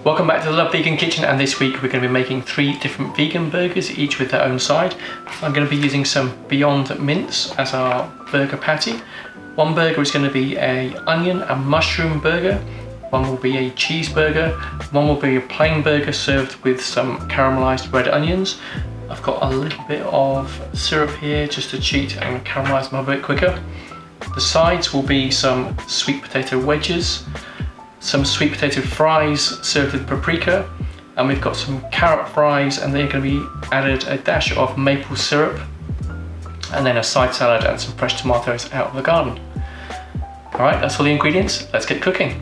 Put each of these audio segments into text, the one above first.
Welcome back to the Love Vegan Kitchen, and this week we're going to be making 3 different vegan burgers, each with their own side. I'm going to be using some Beyond Mince as our burger patty. One burger is going to be a onion and mushroom burger, one will be a cheeseburger, one will be a plain burger served with some caramelised red onions. I've got a little bit of syrup here just to cheat and caramelise them a bit quicker. The sides will be some sweet potato wedges, some sweet potato fries served with paprika, and we've got some carrot fries, and they're going to be added a dash of maple syrup, and then a side salad and some fresh tomatoes out of the garden. Alright, that's all the ingredients, let's get cooking.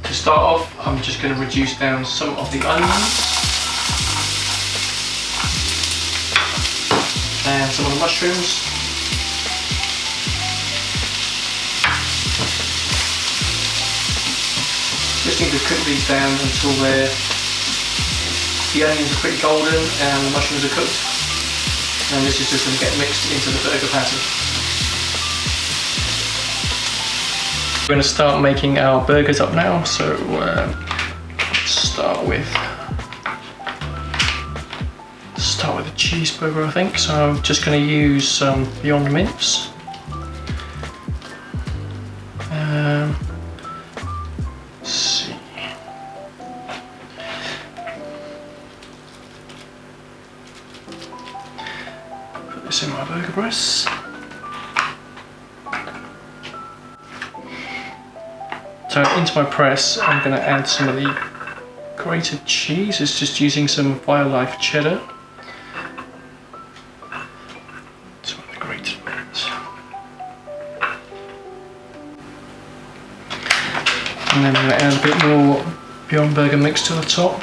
To start off, I'm just going to reduce down some of the onions and some of the mushrooms. Just need to cook these down until the onions are pretty golden and the mushrooms are cooked. And this is just going to get mixed into the burger patty. We're going to start making our burgers up now, so let's start with a cheeseburger, I think. So I'm just going to use some Beyond Mince. This in my burger press. So into my press, I'm going to add some of the grated cheese. It's just using some Wildlife cheddar. Some of the grated bits. And then I'm going to add a bit more Beyond Burger mix to the top.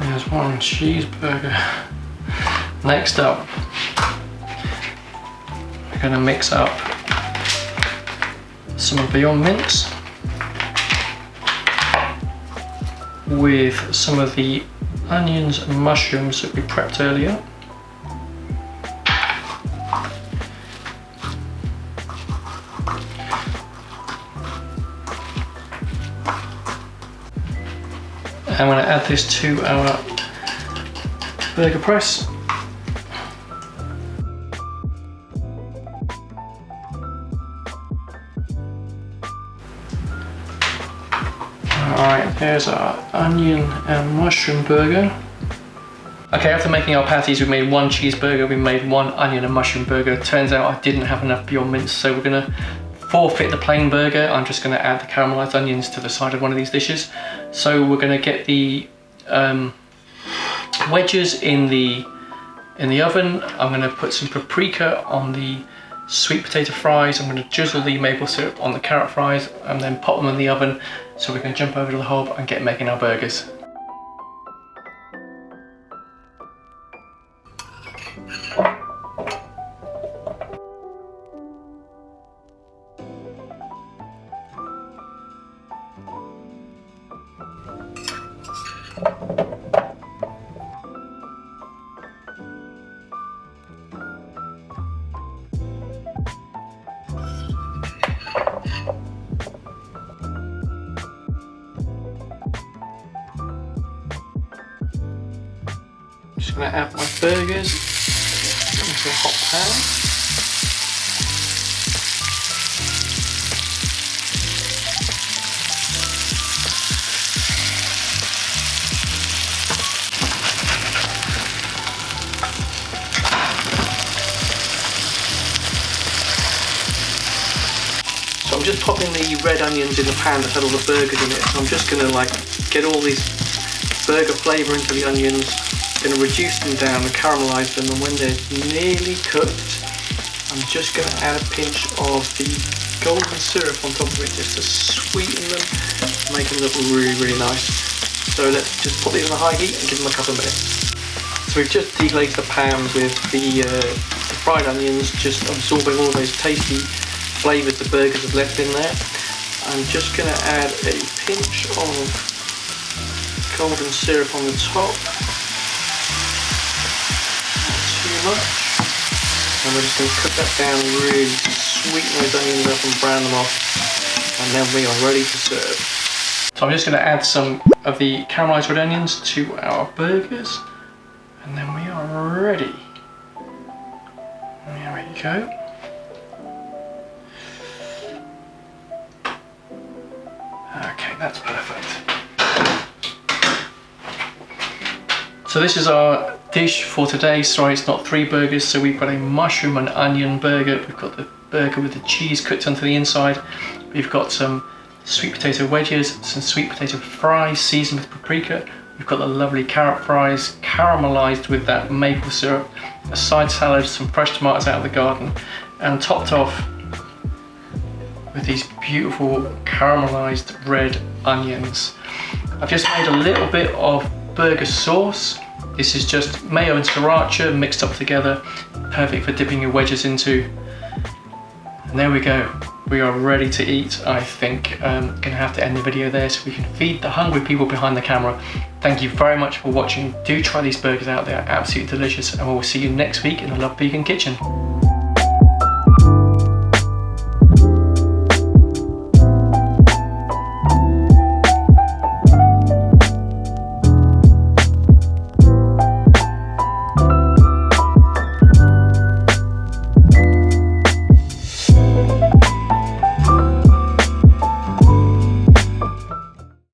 There's one cheeseburger. Next up, we're going to mix up some of Beyond Mince with some of the onions and mushrooms that we prepped earlier. I'm going to add this to our burger press. Alright, there's our onion and mushroom burger. Okay, after making our patties, we made one cheeseburger, we made one onion and mushroom burger. Turns out I didn't have enough Beyond Mince, so we're going to forfeit the plain burger. I'm just going to add the caramelised onions to the side of one of these dishes. So we're going to get the wedges in the oven. I'm going to put some paprika on the sweet potato fries. I'm going to drizzle the maple syrup on the carrot fries and then pop them in the oven, so we can jump over to the hob and get making our burgers. Just going to add my burgers into a hot pan. So I'm just popping the red onions in the pan that had all the burgers in it. So I'm just going to get all this burger flavour into the onions. Going to reduce them down and caramelise them, and when they're nearly cooked, I'm just going to add a pinch of the golden syrup on top of it just to sweeten them, make them look really, really nice. So let's just put these on a high heat and give them a couple of minutes. So we've just deglazed the pan with the fried onions, just absorbing all those tasty flavours the burgers have left in there. I'm just going to add a pinch of golden syrup on the top. Not too much. And we're just going to cook that down, really sweeten those onions up and brown them off. And then we are ready to serve. So I'm just going to add some of the caramelised red onions to our burgers. And then we are ready. There we go. Okay, that's perfect. So this is our dish for today. Sorry, it's not 3 burgers. So we've got a mushroom and onion burger. We've got the burger with the cheese cooked onto the inside. We've got some sweet potato wedges, some sweet potato fries seasoned with paprika. We've got the lovely carrot fries caramelised with that maple syrup, a side salad, some fresh tomatoes out of the garden, and topped off with these beautiful caramelised red onions. I've just made a little bit of burger sauce. This is just mayo and sriracha mixed up together, perfect for dipping your wedges into. And there we go. We are ready to eat, I think. Gonna have to end the video there so we can feed the hungry people behind the camera. Thank you very much for watching. Do try these burgers out, they are absolutely delicious, and we'll see you next week in the Love Vegan Kitchen.